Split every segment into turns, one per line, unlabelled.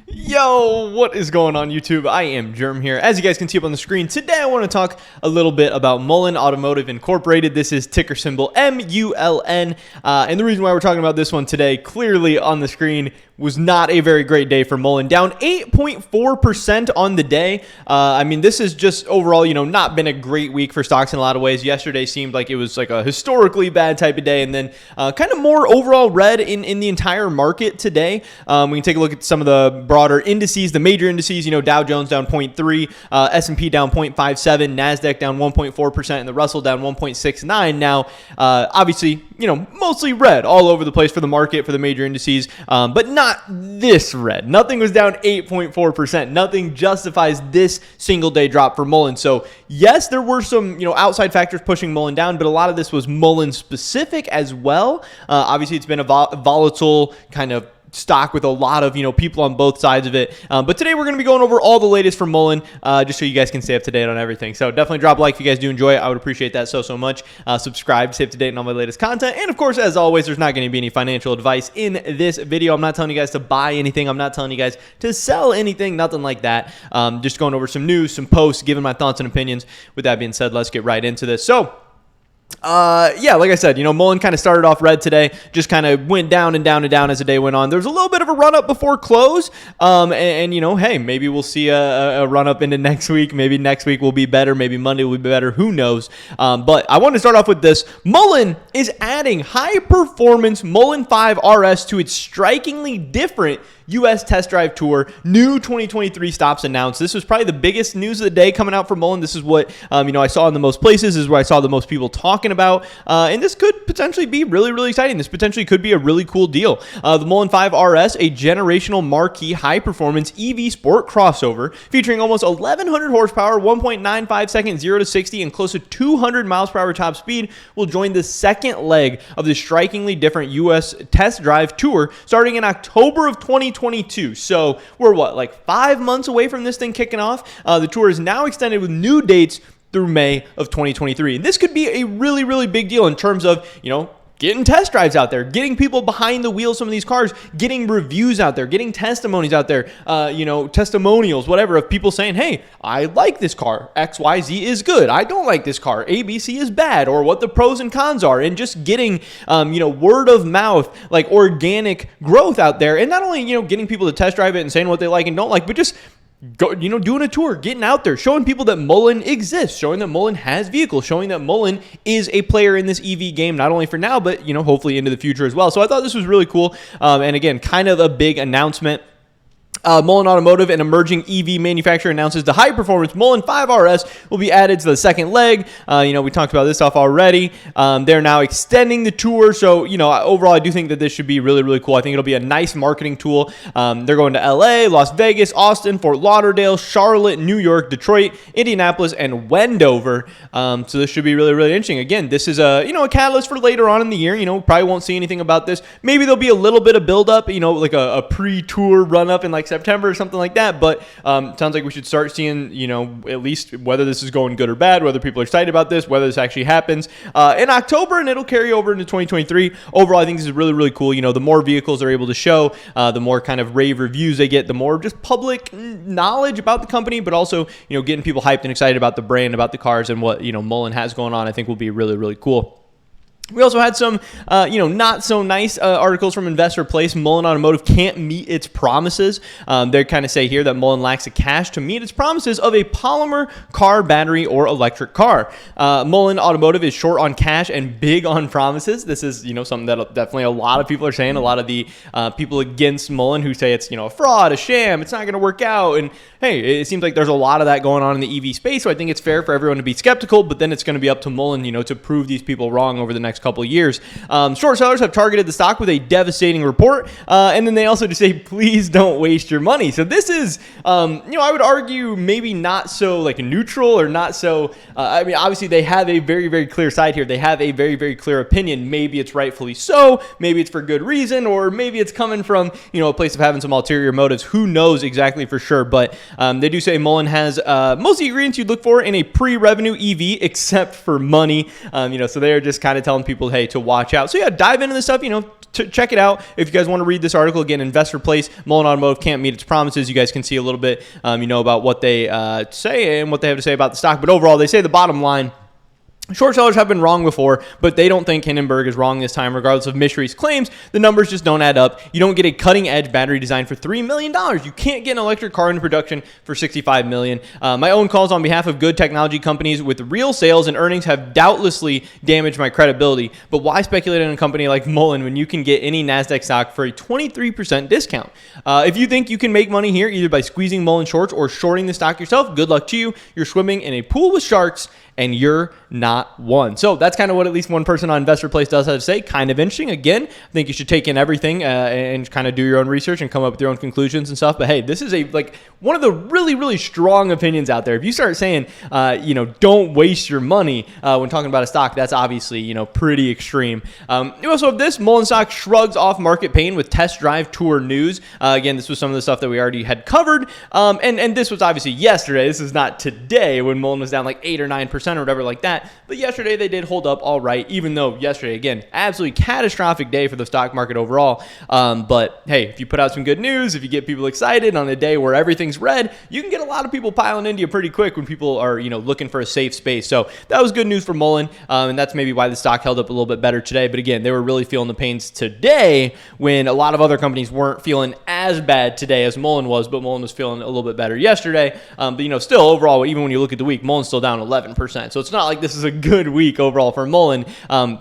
Yo, what is going on YouTube? I am Germ here. As you guys can see up on the screen, today I want to talk a little bit about Mullen Automotive Incorporated. This is ticker symbol MULN. And the reason why we're talking about this one today, clearly on the screen, was not a very great day for Mullen. Down 8.4% on the day. I mean, this has just overall, not been a great week for stocks in a lot of ways. Yesterday seemed like it was like a historically bad type of day, and then kind of more overall red in the entire market today. We can take a look at some of the broader indices, the major indices. Dow Jones down 0.3, S&P down 0.57, NASDAQ down 1.4%, and the Russell down 1.69. Now, obviously, mostly red all over the place for the market, for the major indices, but not this red. Nothing was down 8.4%. Nothing justifies this single day drop for Mullen. So yes, there were some, outside factors pushing Mullen down, but a lot of this was Mullen specific as well. Obviously, it's been a volatile kind of stock with a lot of people on both sides of it, but today we're going to be going over all the latest from Mullen, just so you guys can stay up to date on everything. So definitely drop a like if you guys do enjoy it. I would appreciate that so much. Subscribe to stay up to date on all my latest content, and of course, as always, there's not going to be any financial advice in this video. I'm not telling you guys to buy anything. I'm not telling you guys to sell anything, nothing like that. Just going over some news, some posts, giving my thoughts and opinions. With that being said, let's get right into this. So yeah, like I said, Mullen kind of started off red today, just kind of went down and down and down as the day went on. There was a little bit of a run up before close. And hey, maybe we'll see a run up into next week. Maybe next week will be better. Maybe Monday will be better. Who knows? But I want to start off with this. Mullen is adding high performance Mullen 5 RS to its strikingly different U.S. test drive tour. New 2023 stops announced. This was probably the biggest news of the day coming out from Mullen. This is what I saw in the most places. This is where I saw the most people talking about, and this could potentially be really exciting. This potentially could be a really cool deal. The Mullen 5 RS, a generational marquee high-performance EV sport crossover featuring almost 1,100 horsepower, 1.95 seconds 0 to 60, and close to 200 miles per hour top speed, will join the second leg of the strikingly different U.S. test drive tour starting in October of 2022. So we're like 5 months away from this thing kicking off. The tour is now extended with new dates through May of 2023. And this could be a really big deal in terms of, getting test drives out there, getting people behind the wheel of some of these cars, getting reviews out there, getting testimonies out there, testimonials, whatever, of people saying, hey, I like this car. XYZ is good. I don't like this car. ABC is bad, or what the pros and cons are, and just getting, word of mouth, like organic growth out there. And not only, getting people to test drive it and saying what they like and don't like, but just doing a tour, getting out there, showing people that Mullen exists, showing that Mullen has vehicles, showing that Mullen is a player in this EV game, not only for now, but, hopefully into the future as well. So I thought this was really cool. And again, kind of a big announcement. Mullen Automotive, an emerging EV manufacturer, announces the high-performance Mullen 5 RS will be added to the second leg. We talked about this stuff already. They're now extending the tour. So, overall, I do think that this should be really cool. I think it'll be a nice marketing tool. They're going to LA, Las Vegas, Austin, Fort Lauderdale, Charlotte, New York, Detroit, Indianapolis, and Wendover. So this should be really interesting. Again, this is a catalyst for later on in the year. Probably won't see anything about this. Maybe there'll be a little bit of build-up, like a pre-tour run-up in like September or something like that, but sounds like we should start seeing, at least whether this is going good or bad, whether people are excited about this, whether this actually happens in October, and it'll carry over into 2023. Overall, I think this is really cool. The more vehicles they're able to show, the more kind of rave reviews they get, the more just public knowledge about the company, but also, getting people hyped and excited about the brand, about the cars, and what, Mullen has going on, I think will be really cool. We also had some, not so nice articles from Investor Place. Mullen Automotive can't meet its promises. They kind of say here that Mullen lacks the cash to meet its promises of a polymer car, battery, or electric car. Mullen Automotive is short on cash and big on promises. This is, something that definitely a lot of people are saying. A lot of the people against Mullen who say it's, a fraud, a sham, it's not going to work out. And hey, it seems like there's a lot of that going on in the EV space. So I think it's fair for everyone to be skeptical, but then it's going to be up to Mullen, to prove these people wrong over the next couple of years. Short sellers have targeted the stock with a devastating report, and then they also just say, please don't waste your money. So this is, I would argue maybe not so like neutral or not so, obviously they have a very clear side here. They have a very clear opinion. Maybe it's rightfully so, maybe it's for good reason, or maybe it's coming from, a place of having some ulterior motives. Who knows exactly for sure, but they do say Mullen has most of the ingredients you'd look for in a pre-revenue EV, except for money. So they are just kind of telling telling people, hey, to watch out. So yeah, dive into this stuff, check it out. If you guys want to read this article, again, Investor Place, Mullen Automotive can't meet its promises. You guys can see a little bit, about what they say and what they have to say about the stock. But overall, they say the bottom line, short sellers have been wrong before, but they don't think Hindenburg is wrong this time. Regardless of Mishry's claims, the numbers just don't add up. You don't get a cutting-edge battery design for $3 million. You can't get an electric car into production for $65 million. My own calls on behalf of good technology companies with real sales and earnings have doubtlessly damaged my credibility. But why speculate in a company like Mullen when you can get any NASDAQ stock for a 23% discount? If you think you can make money here either by squeezing Mullen shorts or shorting the stock yourself, good luck to you. You're swimming in a pool with sharks, and you're not one. So that's kind of what at least one person on Investor Place does have to say. Kind of interesting. Again, I think you should take in everything and kind of do your own research and come up with your own conclusions and stuff. But hey, this is one of the really, really strong opinions out there. If you start saying, don't waste your money when talking about a stock, that's obviously, pretty extreme. You also have this, Mullen stock shrugs off market pain with test drive tour news. Again, this was some of the stuff that we already had covered. And this was obviously yesterday. This is not today when Mullen was down like 8 or 9% or whatever like that. But yesterday they did hold up all right, even though yesterday, again, absolutely catastrophic day for the stock market overall. But hey, if you put out some good news, if you get people excited on a day where everything's red, you can get a lot of people piling into you pretty quick when people are, looking for a safe space. So that was good news for Mullen. And that's maybe why the stock held up a little bit better today. But again, they were really feeling the pains today when a lot of other companies weren't feeling as bad today as Mullen was, but Mullen was feeling a little bit better yesterday. But still overall, even when you look at the week, Mullen's still down 11%. So it's not like this is a good week overall for Mullen.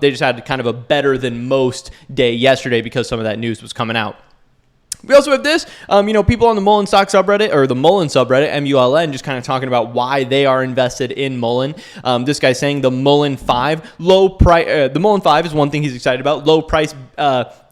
They just had kind of a better than most day yesterday because some of that news was coming out. We also have this, people on the Mullen stock subreddit or the Mullen subreddit, MULN, just kind of talking about why they are invested in Mullen. This guy's saying the Mullen 5 the Mullen 5 is one thing he's excited about. Low price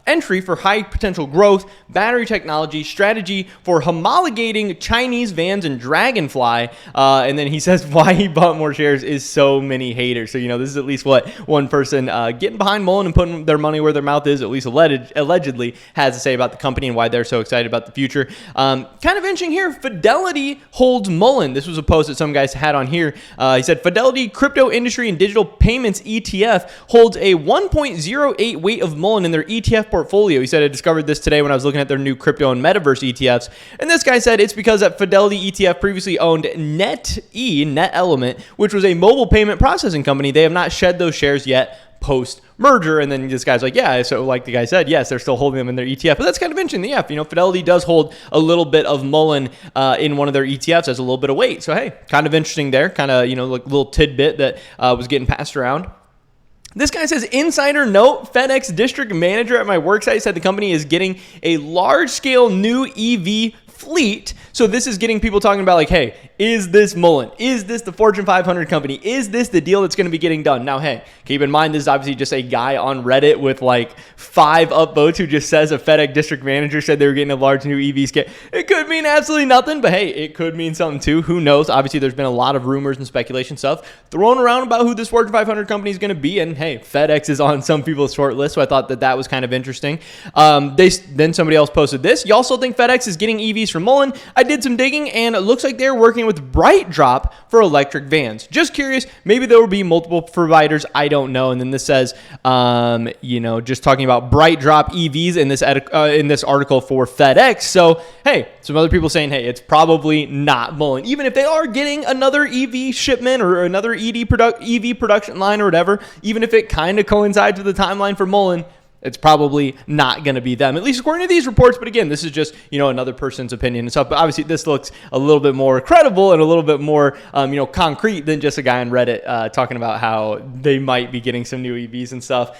entry for high potential growth, battery technology, strategy for homologating Chinese vans and Dragonfly. And then he says why he bought more shares is so many haters. So, this is at least what one person getting behind Mullen and putting their money where their mouth is, at least allegedly, has to say about the company and why they're so excited about the future. Kind of interesting here, Fidelity holds Mullen. This was a post that some guys had on here. He said, Fidelity Crypto Industry and Digital Payments ETF holds a 1.08 weight of Mullen in their ETF portfolio. He said, I discovered this today when I was looking at their new crypto and metaverse ETFs. And this guy said it's because that Fidelity ETF previously owned Net Element, which was a mobile payment processing company. They have not shed those shares yet post-merger. And then this guy's like, yeah, so like the guy said, yes, they're still holding them in their ETF. But that's kind of interesting. Yeah, Fidelity does hold a little bit of Mullen in one of their ETFs as a little bit of weight. So, hey, kind of interesting there. Kind of, like a little tidbit that was getting passed around. This guy says, insider note, Fedex district manager at my worksite said the company is getting a large-scale new EV fleet. So this is getting people talking about like, hey, is this Mullen? Is this the Fortune 500 company? Is this the deal that's going to be getting done? Now, hey, keep in mind, this is obviously just a guy on Reddit with like 5 upvotes who just says a FedEx district manager said they were getting a large new EV scale. It could mean absolutely nothing, but hey, it could mean something too. Who knows? Obviously, there's been a lot of rumors and speculation stuff thrown around about who this Fortune 500 company is going to be. And hey, FedEx is on some people's short list, so I thought that was kind of interesting. Then somebody else posted this. You also think FedEx is getting EVs from Mullen? I did some digging, and it looks like they're working with BrightDrop for electric vans. Just curious, maybe there will be multiple providers. I don't know. And then this says, just talking about BrightDrop EVs in this article for FedEx. So, hey, some other people saying, hey, it's probably not Mullen. Even if they are getting another EV shipment or another EV production line or whatever, even if it kind of coincides with the timeline for Mullen, it's probably not going to be them, at least according to these reports. But again, this is just, another person's opinion and stuff. But obviously, this looks a little bit more credible and a little bit more, concrete than just a guy on Reddit talking about how they might be getting some new EVs and stuff.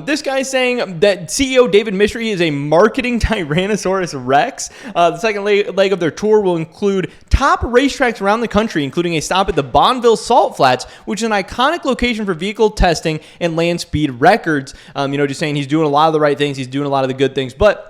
This guy's saying that CEO David Mishry is a marketing Tyrannosaurus Rex. The second leg of their tour will include top racetracks around the country, including a stop at the Bonneville Salt Flats, which is an iconic location for vehicle testing and land speed records. Just saying he's doing a lot of the right things. He's doing a lot of the good things. But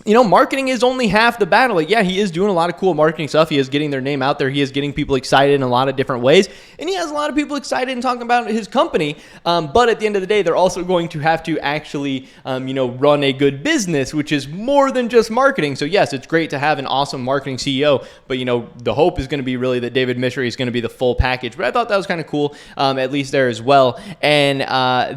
marketing is only half the battle. Like, yeah, he is doing a lot of cool marketing stuff. He is getting their name out there. He is getting people excited in a lot of different ways. And he has a lot of people excited and talking about his company. But at the end of the day, they're also going to have to actually, run a good business, which is more than just marketing. So yes, it's great to have an awesome marketing CEO, but the hope is going to be really that David Mishry is going to be the full package. But I thought that was kind of cool, at least there as well. And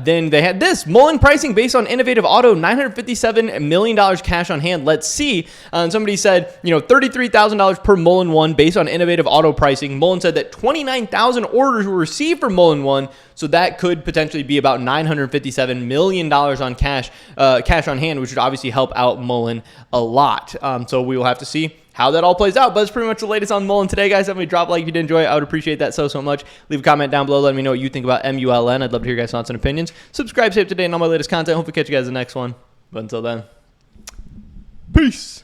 then they had this Mullen pricing based on innovative auto, $957 million cash on hand. Let's see. Somebody said, $33,000 per Mullen 1 based on innovative auto pricing. Mullen said that 29,000 orders were received for Mullen 1, so that could potentially be about $957 million on cash on hand, which would obviously help out Mullen a lot. So we will have to see how that all plays out. But that's pretty much the latest on Mullen today, guys. Definitely drop a like if you did enjoy it. I would appreciate that so much. Leave a comment down below. Let me know what you think about Muln. I'd love to hear your guys' thoughts and opinions. Subscribe, stay up to date on all my latest content. Hope to catch you guys in the next one. But until then, peace.